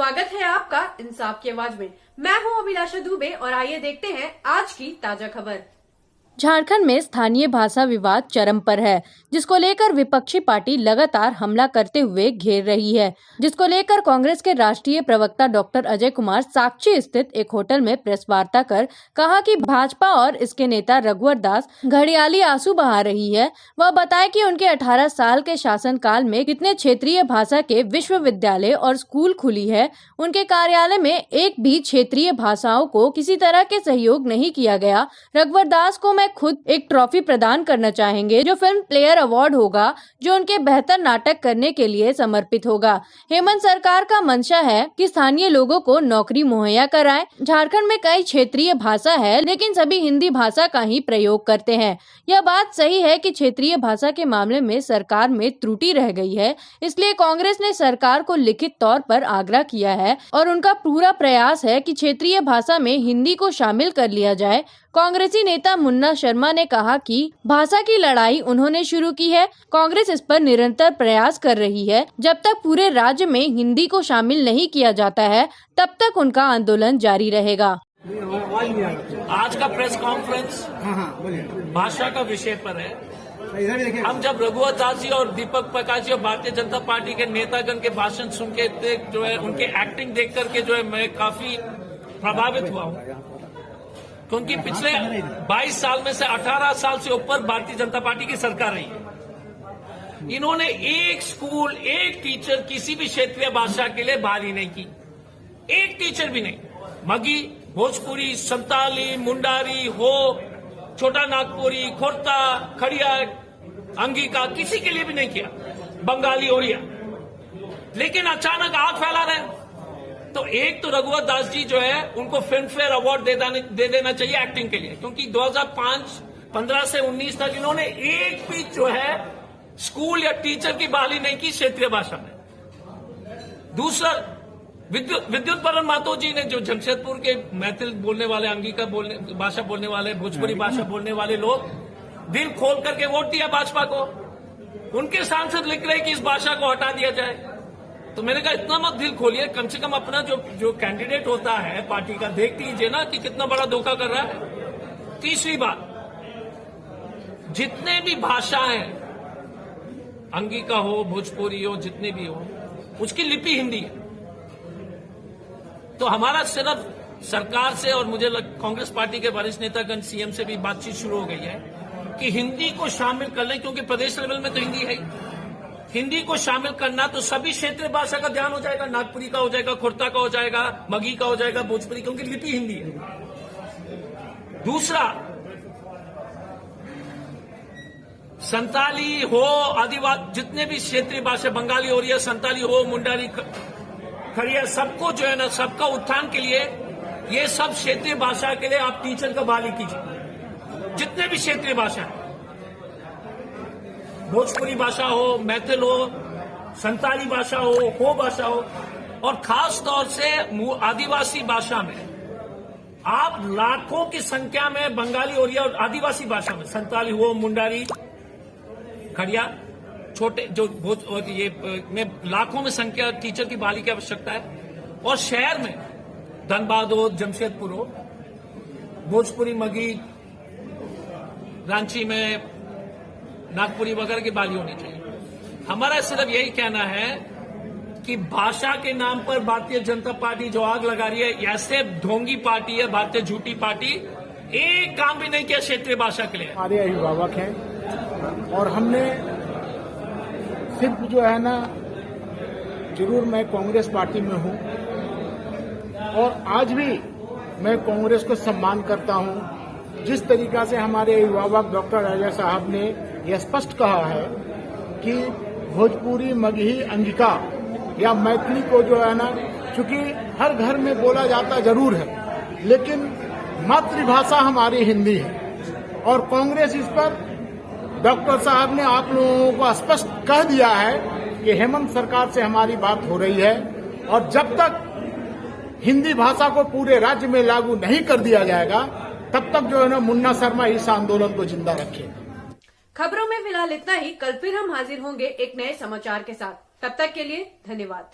स्वागत है आपका इंसाफ की आवाज में। मैं हूं अभिलाषा दुबे और आइए देखते हैं आज की ताजा खबर। झारखंड में स्थानीय भाषा विवाद चरम पर है, जिसको लेकर विपक्षी पार्टी लगातार हमला करते हुए घेर रही है, जिसको लेकर कांग्रेस के राष्ट्रीय प्रवक्ता डॉक्टर अजय कुमार साक्षी स्थित एक होटल में प्रेस वार्ता कर कहा कि भाजपा और इसके नेता रघुवर दास घड़ियाली आंसू बहा रही है। वह बताए कि उनके 18 साल के शासनकाल में कितने क्षेत्रीय भाषा के विश्वविद्यालय और स्कूल खुली है। उनके कार्यालय में एक भी क्षेत्रीय भाषाओं को किसी तरह के सहयोग नहीं किया गया। रघुवर दास को मैं खुद एक ट्रॉफी प्रदान करना चाहेंगे, जो फिल्म प्लेयर अवार्ड होगा, जो उनके बेहतर नाटक करने के लिए समर्पित होगा। हेमंत सरकार का मंशा है कि स्थानीय लोगों को नौकरी मुहैया कराएं। झारखंड में कई क्षेत्रीय भाषा है, लेकिन सभी हिंदी भाषा का ही प्रयोग करते हैं। यह बात सही है कि क्षेत्रीय भाषा के मामले में सरकार में त्रुटि रह गई है, इसलिए कांग्रेस ने सरकार को लिखित तौर पर आग्रह किया है और उनका पूरा प्रयास है कि क्षेत्रीय भाषा में हिंदी को शामिल कर लिया जाए। कांग्रेसी नेता मुन्ना शर्मा ने कहा कि भाषा की लड़ाई उन्होंने शुरू की है। कांग्रेस इस पर निरंतर प्रयास कर रही है। जब तक पूरे राज्य में हिंदी को शामिल नहीं किया जाता है, तब तक उनका आंदोलन जारी रहेगा। आज का प्रेस कॉन्फ्रेंस भाषा का विषय पर है। हम जब रघुवर दास जी और दीपक प्रकाश जी और भारतीय जनता पार्टी के नेतागण के भाषण सुन के जो है उनके एक्टिंग देख करके जो है मैं काफी प्रभावित हुआ हूँ, क्योंकि पिछले 22 साल में से 18 साल से ऊपर भारतीय जनता पार्टी की सरकार रही है। इन्होंने एक स्कूल, एक टीचर किसी भी क्षेत्रीय भाषा के लिए बहाली नहीं की, एक टीचर भी नहीं। मगी, भोजपुरी, संताली, मुंडारी हो, छोटा नागपुरी, खोरता, खड़िया, अंगिका, किसी के लिए भी नहीं किया, बंगाली, ओड़िया। लेकिन अचानक आग फैला रहे। तो एक तो रघुवर दास जी जो है उनको फिल्म फेयर अवार्ड दे देना चाहिए एक्टिंग के लिए, क्योंकि 2015 से 19 तक इन्होंने एक भी जो है स्कूल या टीचर की बहाली नहीं की क्षेत्रीय भाषा में। दूसरा, विद्युत बरन मातो जी ने, जो जमशेदपुर के मैथिल बोलने वाले, अंगिका भाषा बोलने वाले, भोजपुरी भाषा बोलने वाले लोग दिल खोल करके वोट दिया भाजपा को। उनके सांसद लिख रहे कि इस भाषा को हटा दिया जाए। तो मैंने कहा इतना मत दिल खोलिए, कम से कम अपना जो कैंडिडेट होता है पार्टी का, देख लीजिए ना कि कितना बड़ा धोखा कर रहा है। तीसरी बात, जितने भी भाषाएं, अंगिका हो, भोजपुरी हो, जितने भी हो, उसकी लिपि हिंदी है। तो हमारा सिर्फ सरकार से और मुझे कांग्रेस पार्टी के वरिष्ठ नेतागण, सीएम से भी बातचीत शुरू हो गई है कि हिंदी को शामिल कर लें, क्योंकि प्रदेश लेवल में तो हिंदी है। हिंदी को शामिल करना तो सभी क्षेत्रीय भाषा का ध्यान हो जाएगा, नागपुरी का हो जाएगा, खोरता का हो जाएगा, मगी का हो जाएगा, भोजपुरी, क्योंकि लिपि हिंदी है। दूसरा, संताली हो, आदिवासी, जितने भी क्षेत्रीय भाषा, बंगाली, ओड़िया, संताली हो, मुंडारी, खड़िया, सबको जो है ना, सबका उत्थान के लिए, ये सब क्षेत्रीय भाषा के लिए आप टीचर का बहाली कीजिए। जितने भी क्षेत्रीय भाषा है, भोजपुरी भाषा हो, मैथिल हो, संताली भाषा हो भाषा हो, और खास तौर से आदिवासी भाषा में आप लाखों की संख्या में बंगाली, ओड़िया और आदिवासी भाषा में संताली हो, मुंडारी, खड़िया, छोटे जो ये में लाखों में संख्या टीचर की बहाली की आवश्यकता है। और शहर में धनबाद हो, जमशेदपुर हो, भोजपुरी, मगी, रांची में नागपुरी वगैरह की बहाली होनी चाहिए। हमारा सिर्फ यही कहना है कि भाषा के नाम पर भारतीय जनता पार्टी जो आग लगा रही है, ऐसे ढोंगी पार्टी है भारतीय झूठी पार्टी, एक काम भी नहीं किया क्षेत्रीय भाषा के लिए। हमारे अभिभावक हैं और हमने सिर्फ जो है ना, जरूर मैं कांग्रेस पार्टी में हूं और आज भी मैं कांग्रेस को सम्मान करता हूं। जिस तरीका से हमारे अभिभावक डॉक्टर अजय साहब ने यह स्पष्ट कहा है कि भोजपुरी, मगही, अंगिका या मैथिली को जो है ना, चूंकि हर घर में बोला जाता जरूर है, लेकिन मातृभाषा हमारी हिंदी है। और कांग्रेस इस पर, डॉक्टर साहब ने आप लोगों को स्पष्ट कह दिया है कि हेमंत सरकार से हमारी बात हो रही है और जब तक हिंदी भाषा को पूरे राज्य में लागू नहीं कर दिया जाएगा, तब तक जो है ना, मुन्ना शर्मा इस आंदोलन को जिंदा रखेगा। खबरों में फिलहाल इतना ही। कल फिर हम हाजिर होंगे एक नए समाचार के साथ। तब तक के लिए धन्यवाद।